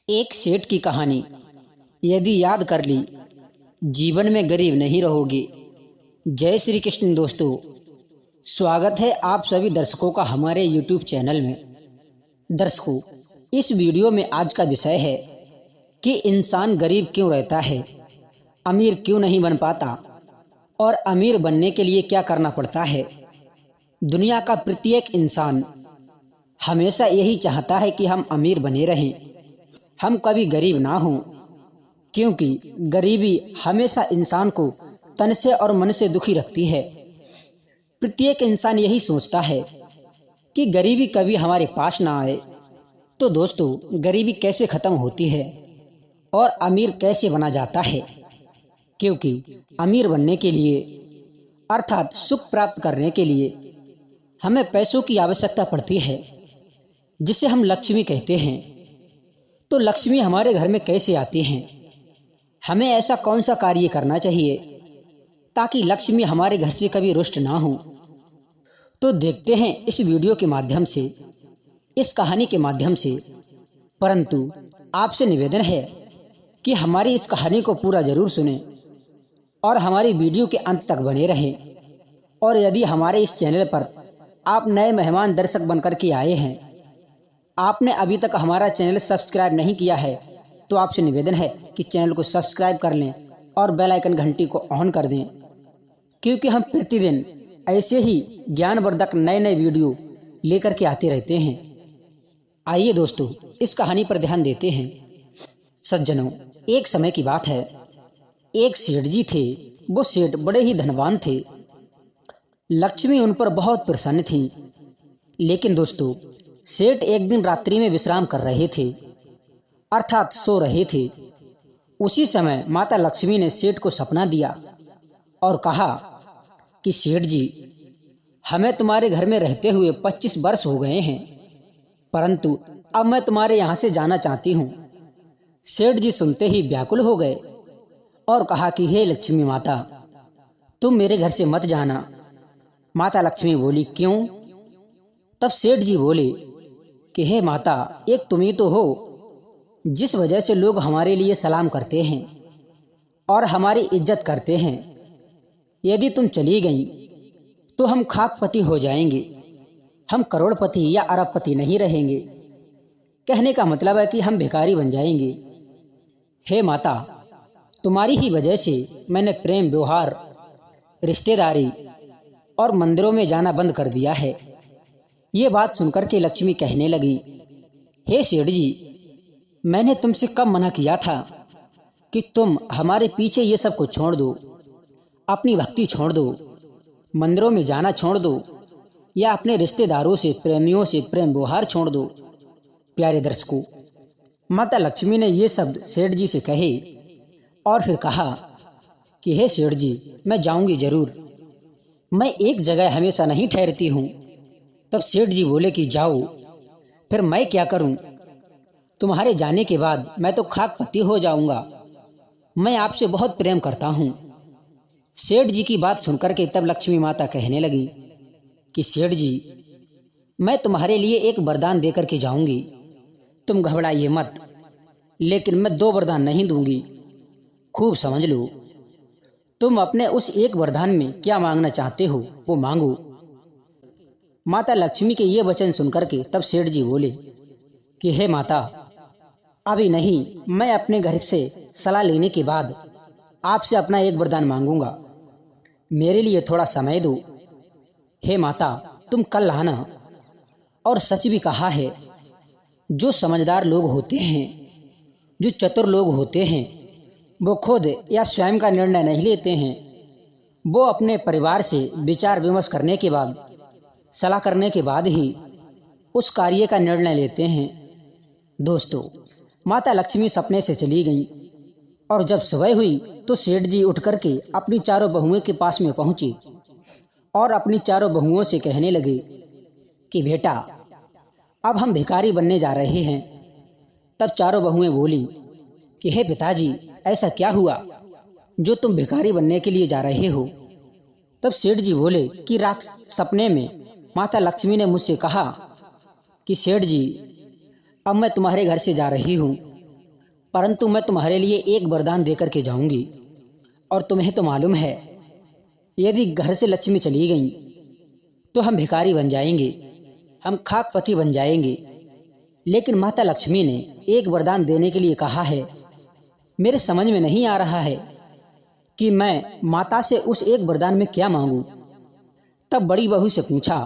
एक सेठ की कहानी। यदि याद कर ली, जीवन में गरीब नहीं रहोगे। जय श्री कृष्ण दोस्तों, स्वागत है आप सभी दर्शकों का हमारे YouTube चैनल में। दर्शकों, इस वीडियो में आज का विषय है कि इंसान गरीब क्यों रहता है, अमीर क्यों नहीं बन पाता और अमीर बनने के लिए क्या करना पड़ता है। दुनिया का प्रत्येक इंसान हमेशा यही चाहता है कि हम अमीर बने रहें, हम कभी गरीब ना हों, क्योंकि गरीबी हमेशा इंसान को तन से और मन से दुखी रखती है। प्रत्येक इंसान यही सोचता है कि गरीबी कभी हमारे पास ना आए। तो दोस्तों, गरीबी कैसे खत्म होती है और अमीर कैसे बना जाता है? क्योंकि अमीर बनने के लिए अर्थात सुख प्राप्त करने के लिए हमें पैसों की आवश्यकता पड़ती है, जिसे हम लक्ष्मी कहते हैं। तो लक्ष्मी हमारे घर में कैसे आती हैं? हमें ऐसा कौन सा कार्य करना चाहिए ताकि लक्ष्मी हमारे घर से कभी रुष्ट ना हो? तो देखते हैं इस वीडियो के माध्यम से, इस कहानी के माध्यम से। परंतु आपसे निवेदन है कि हमारी इस कहानी को पूरा जरूर सुनें और हमारी वीडियो के अंत तक बने रहें। और यदि हमारे इस चैनल पर आप नए मेहमान दर्शक बनकर के आए हैं, आपने अभी तक हमारा चैनल सब्सक्राइब नहीं किया है, तो आपसे निवेदन है कि चैनल को सब्सक्राइब कर लें और बेल आइकन घंटी को ऑन कर दें, क्योंकि हम प्रतिदिन ऐसे ही ज्ञानवर्धक नए नए वीडियो लेकर के आते रहते हैं। आइए दोस्तों, इस कहानी पर ध्यान देते हैं। सज्जनों, एक समय की बात है, एक सेठ जी थे। वो सेठ बड़े ही धनवान थे। लक्ष्मी उन पर बहुत प्रसन्न थी। लेकिन दोस्तों, सेठ एक दिन रात्रि में विश्राम कर रहे थे, अर्थात सो रहे थे। उसी समय माता लक्ष्मी ने सेठ को सपना दिया और कहा कि सेठ जी, हमें तुम्हारे घर में रहते हुए 25 वर्ष हो गए हैं, परंतु अब मैं तुम्हारे यहाँ से जाना चाहती हूँ। सेठ जी सुनते ही व्याकुल हो गए और कहा कि हे लक्ष्मी माता, तुम मेरे घर से मत जाना। माता लक्ष्मी बोली, क्यों? तब सेठ जी बोले कि हे माता, एक तुम ही तो हो जिस वजह से लोग हमारे लिए सलाम करते हैं और हमारी इज्जत करते हैं। यदि तुम चली गई तो हम खाकपति हो जाएंगे, हम करोड़पति या अरबपति नहीं रहेंगे। कहने का मतलब है कि हम भिखारी बन जाएंगे। हे माता, तुम्हारी ही वजह से मैंने प्रेम व्यवहार, रिश्तेदारी और मंदिरों में जाना बंद कर दिया है। ये बात सुनकर के लक्ष्मी कहने लगी, हे सेठ जी, मैंने तुमसे कब मना किया था कि तुम हमारे पीछे ये सब कुछ छोड़ दो, अपनी भक्ति छोड़ दो, मंदिरों में जाना छोड़ दो या अपने रिश्तेदारों से, प्रेमियों से प्रेम व्यवहार छोड़ दो। प्यारे दर्शकों, माता लक्ष्मी ने ये शब्द सेठ जी से कहे और फिर कहा कि हे सेठ जी, मैं जाऊंगी जरूर, मैं एक जगह हमेशा नहीं ठहरती हूँ। तब सेठ जी बोले कि जाओ, फिर मैं क्या करूं? तुम्हारे जाने के बाद मैं तो खाकपति हो जाऊंगा। मैं आपसे बहुत प्रेम करता हूं। सेठ जी की बात सुनकर के तब लक्ष्मी माता कहने लगी कि सेठ जी, मैं तुम्हारे लिए एक वरदान देकर के जाऊंगी, तुम घबराइए मत। लेकिन मैं 2 वरदान नहीं दूंगी, खूब समझ लो। तुम अपने उस एक वरदान में क्या मांगना चाहते हो वो मांगो। माता लक्ष्मी के ये वचन सुनकर के तब सेठ जी बोले कि हे माता, अभी नहीं, मैं अपने घर से सलाह लेने के बाद आपसे अपना एक वरदान मांगूंगा, मेरे लिए थोड़ा समय दो। हे माता, तुम कल आना। और सच भी कहा है, जो समझदार लोग होते हैं, जो चतुर लोग होते हैं, वो खुद या स्वयं का निर्णय नहीं लेते हैं। वो अपने परिवार से विचार विमर्श करने के बाद, सलाह करने के बाद ही उस कार्य का निर्णय लेते हैं। दोस्तों, माता लक्ष्मी सपने से चली गईं और जब सुबह हुई तो सेठ जी उठ करके अपनी चारों बहुओं के पास में पहुंचे और अपनी चारों बहुओं से कहने लगे कि बेटा, अब हम भिखारी बनने जा रहे हैं। तब चारों बहुएं बोली कि हे पिताजी, ऐसा क्या हुआ जो तुम भिखारी बनने के लिए जा रहे हो? तब सेठ जी बोले कि रात सपने में माता लक्ष्मी ने मुझसे कहा कि सेठ जी, अब मैं तुम्हारे घर से जा रही हूँ परंतु मैं तुम्हारे लिए एक वरदान देकर के जाऊंगी। और तुम्हें तो मालूम है, यदि घर से लक्ष्मी चली गई तो हम भिखारी बन जाएंगे, हम खाकपति बन जाएंगे। लेकिन माता लक्ष्मी ने एक वरदान देने के लिए कहा है। मेरे समझ में नहीं आ रहा है कि मैं माता से उस एक वरदान में क्या मांगूं। तब बड़ी बहू से पूछा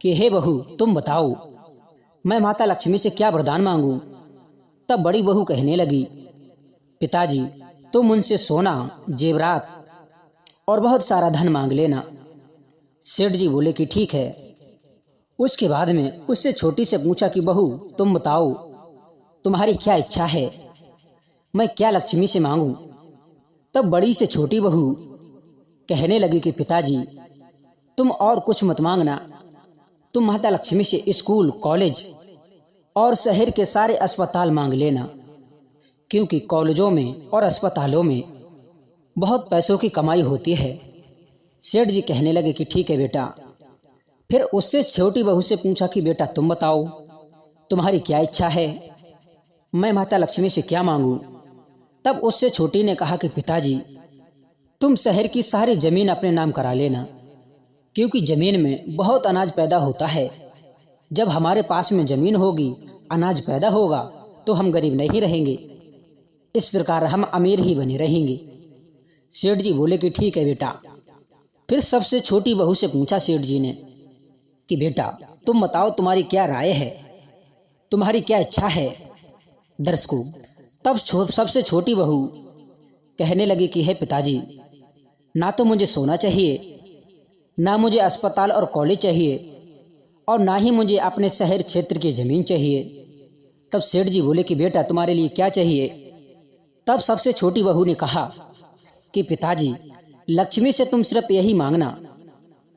कि हे बहू, तुम बताओ मैं माता लक्ष्मी से क्या वरदान मांगूं। तब बड़ी बहू कहने लगी, पिताजी तुम उनसे सोना, जेवरात और बहुत सारा धन मांग लेना। सेठ जी बोले कि ठीक है। उसके बाद में उससे छोटी से पूछा कि बहू तुम बताओ तुम्हारी क्या इच्छा है, मैं क्या लक्ष्मी से मांगूं। तब बड़ी से छोटी बहू कहने लगी कि पिताजी तुम और कुछ मत मांगना, तुम माता लक्ष्मी से स्कूल, कॉलेज और शहर के सारे अस्पताल मांग लेना, क्योंकि कॉलेजों में और अस्पतालों में बहुत पैसों की कमाई होती है। सेठ जी कहने लगे कि ठीक है बेटा। फिर उससे छोटी बहू से पूछा कि बेटा तुम बताओ तुम्हारी क्या इच्छा है, मैं माता लक्ष्मी से क्या मांगूं। तब उससे छोटी ने कहा कि पिताजी तुम शहर की सारी जमीन अपने नाम करा लेना, क्योंकि जमीन में बहुत अनाज पैदा होता है। जब हमारे पास में जमीन होगी, अनाज पैदा होगा, तो हम गरीब नहीं रहेंगे, इस प्रकार हम अमीर ही बने रहेंगे। सेठ जी बोले कि ठीक है बेटा। फिर सबसे छोटी बहू से पूछा सेठ जी ने कि बेटा तुम बताओ तुम्हारी क्या राय है, तुम्हारी क्या इच्छा है। दर्शकों, तब सबसे छोटी बहू कहने लगी कि हे पिताजी, ना तो मुझे सोना चाहिए, ना मुझे अस्पताल और कॉलेज चाहिए, और ना ही मुझे अपने शहर क्षेत्र की जमीन चाहिए। तब सेठ जी बोले कि बेटा तुम्हारे लिए क्या चाहिए। तब सबसे छोटी बहू ने कहा कि पिताजी लक्ष्मी से तुम सिर्फ यही मांगना,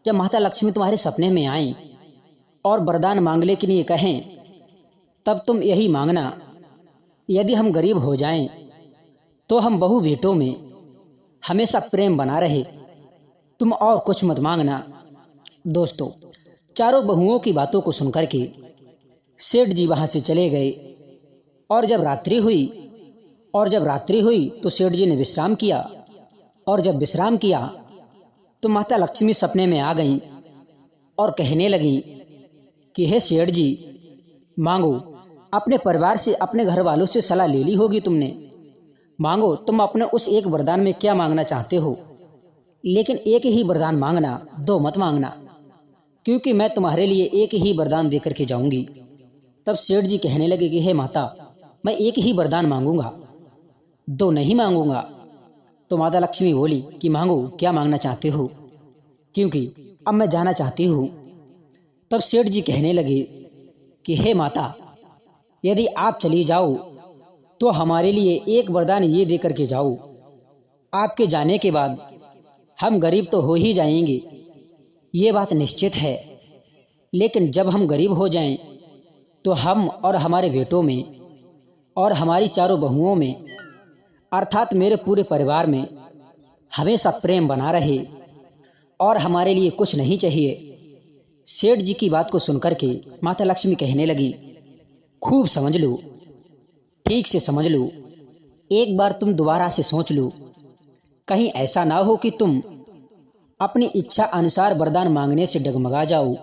जब माता लक्ष्मी तुम्हारे सपने में आए और वरदान मांगने के लिए कहें, तब तुम यही मांगना, यदि हम गरीब हो जाएं तो हम बहू बेटों में हमेशा प्रेम बना रहे, तुम और कुछ मत मांगना। दोस्तों, चारों बहुओं की बातों को सुनकर के सेठ जी वहां से चले गए। और जब रात्रि हुई तो सेठ जी ने विश्राम किया। और जब विश्राम किया तो माता लक्ष्मी सपने में आ गईं और कहने लगी कि हे सेठ जी, मांगो, अपने परिवार से, अपने घर वालों से सलाह ले ली होगी तुमने, मांगो तुम अपने उस एक वरदान में क्या मांगना चाहते हो, लेकिन एक ही वरदान मांगना, दो मत मांगना, क्योंकि मैं तुम्हारे लिए एक ही वरदान देकर के जाऊंगी। तब सेठ जी कहने लगे कि हे माता, मैं एक ही वरदान मांगूंगा, दो नहीं मांगूंगा। तो माता लक्ष्मी बोली कि मांगो, क्या मांगना चाहते हो, क्योंकि अब मैं जाना चाहती हूँ। तब सेठ जी कहने लगे कि हे माता, यदि आप चली जाओ तो हमारे लिए एक वरदान ये देकर के जाओ, आपके जाने के बाद हम गरीब तो हो ही जाएंगे, ये बात निश्चित है, लेकिन जब हम गरीब हो जाएं तो हम और हमारे बेटों में और हमारी चारों बहुओं में, अर्थात मेरे पूरे परिवार में हमेशा प्रेम बना रहे और हमारे लिए कुछ नहीं चाहिए। सेठ जी की बात को सुनकर के माता लक्ष्मी कहने लगी, खूब समझ लो, ठीक से समझ लो, एक बार तुम दोबारा से सोच लो, कहीं ऐसा ना हो कि तुम अपनी इच्छा अनुसार वरदान मांगने से डगमगा जाओ।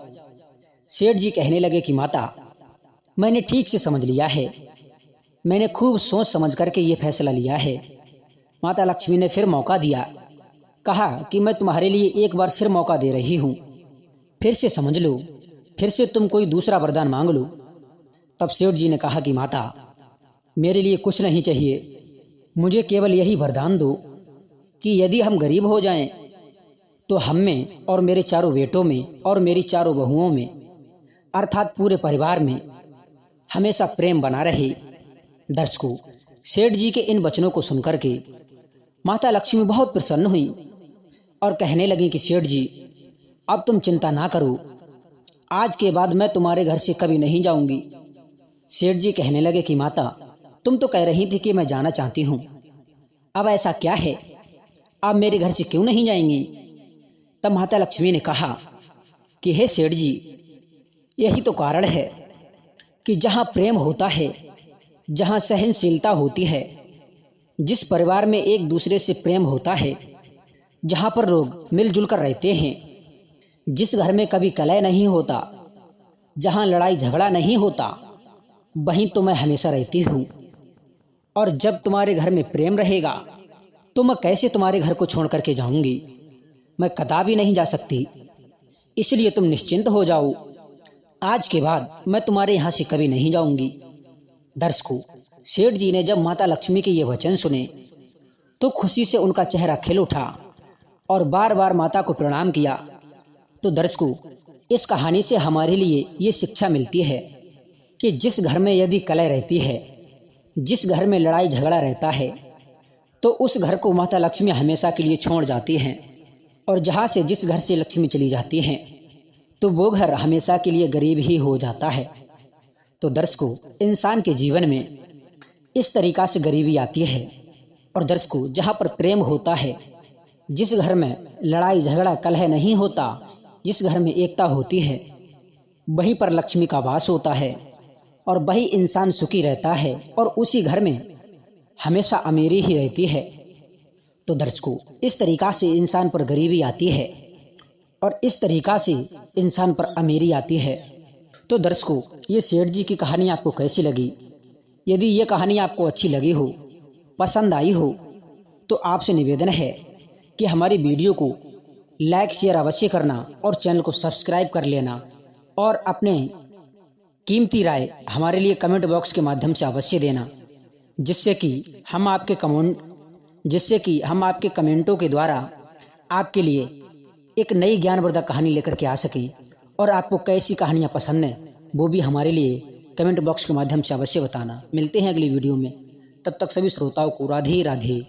सेठ जी कहने लगे कि माता, मैंने ठीक से समझ लिया है, मैंने खूब सोच समझ करके ये फैसला लिया है। माता लक्ष्मी ने फिर मौका दिया, कहा कि मैं तुम्हारे लिए एक बार फिर मौका दे रही हूँ, फिर से समझ लो, फिर से तुम कोई दूसरा वरदान मांग लो। तब सेठ जी ने कहा कि माता, मेरे लिए कुछ नहीं चाहिए, मुझे केवल यही वरदान दो कि यदि हम गरीब हो जाएं तो हम में और मेरे चारों बेटों में और मेरी चारों बहुओं में, अर्थात पूरे परिवार में हमेशा प्रेम बना रहे। दर्शकों, सेठ जी के इन वचनों को सुनकर के माता लक्ष्मी बहुत प्रसन्न हुई और कहने लगी कि सेठ जी, अब तुम चिंता ना करो, आज के बाद मैं तुम्हारे घर से कभी नहीं जाऊंगी। सेठ जी कहने लगे कि माता, तुम तो कह रही थी कि मैं जाना चाहती हूँ, अब ऐसा क्या है, आप मेरे घर से क्यों नहीं जाएंगी। तब माता लक्ष्मी ने कहा कि हे सेठ जी, यही तो कारण है कि जहाँ प्रेम होता है जहाँ सहनशीलता होती है, जिस परिवार में एक दूसरे से प्रेम होता है, जहाँ पर लोग मिलजुल कर रहते हैं, जिस घर में कभी कलह नहीं होता, जहाँ लड़ाई झगड़ा नहीं होता, वहीं तो मैं हमेशा रहती हूँ। और जब तुम्हारे घर में प्रेम रहेगा तो मैं कैसे तुम्हारे घर को छोड़ करके जाऊंगी? मैं कदापि नहीं जा सकती। इसलिए तुम निश्चिंत हो जाओ, आज के बाद मैं तुम्हारे यहाँ से कभी नहीं जाऊंगी। दर्शकों, सेठ जी ने जब माता लक्ष्मी के ये वचन सुने तो खुशी से उनका चेहरा खिल उठा और बार बार माता को प्रणाम किया। तो दर्शकों, इस कहानी से हमारे लिए ये शिक्षा मिलती है कि जिस घर में यदि कलह रहती है, जिस घर में लड़ाई झगड़ा रहता है, तो उस घर को माता लक्ष्मी हमेशा के लिए छोड़ जाती हैं। और जहाँ से जिस घर से लक्ष्मी चली जाती हैं तो वो घर हमेशा के लिए गरीब ही हो जाता है। तो दर्शकों, इंसान के जीवन में इस तरीक़ा से गरीबी आती है। और दर्शकों, जहाँ पर प्रेम होता है, जिस घर में लड़ाई झगड़ा कलह नहीं होता, जिस घर में एकता होती है, वहीं पर लक्ष्मी का वास होता है और वही इंसान सुखी रहता है और उसी घर में हमेशा अमीरी ही रहती है। तो दर्शकों, इस तरीक़ा से इंसान पर गरीबी आती है और इस तरीक़ा से इंसान पर अमीरी आती है। तो दर्शकों, ये सेठ जी की कहानी आपको कैसी लगी? यदि ये कहानी आपको अच्छी लगी हो, पसंद आई हो, तो आपसे निवेदन है कि हमारी वीडियो को लाइक शेयर अवश्य करना और चैनल को सब्सक्राइब कर लेना और अपने कीमती राय हमारे लिए कमेंट बॉक्स के माध्यम से अवश्य देना, जिससे कि हम आपके कमेंटों के द्वारा आपके लिए एक नई ज्ञानवर्धक कहानी लेकर के आ सकें। और आपको कैसी कहानियाँ पसंद हैं वो भी हमारे लिए कमेंट बॉक्स के माध्यम से अवश्य बताना। मिलते हैं अगली वीडियो में, तब तक सभी श्रोताओं को राधे राधे।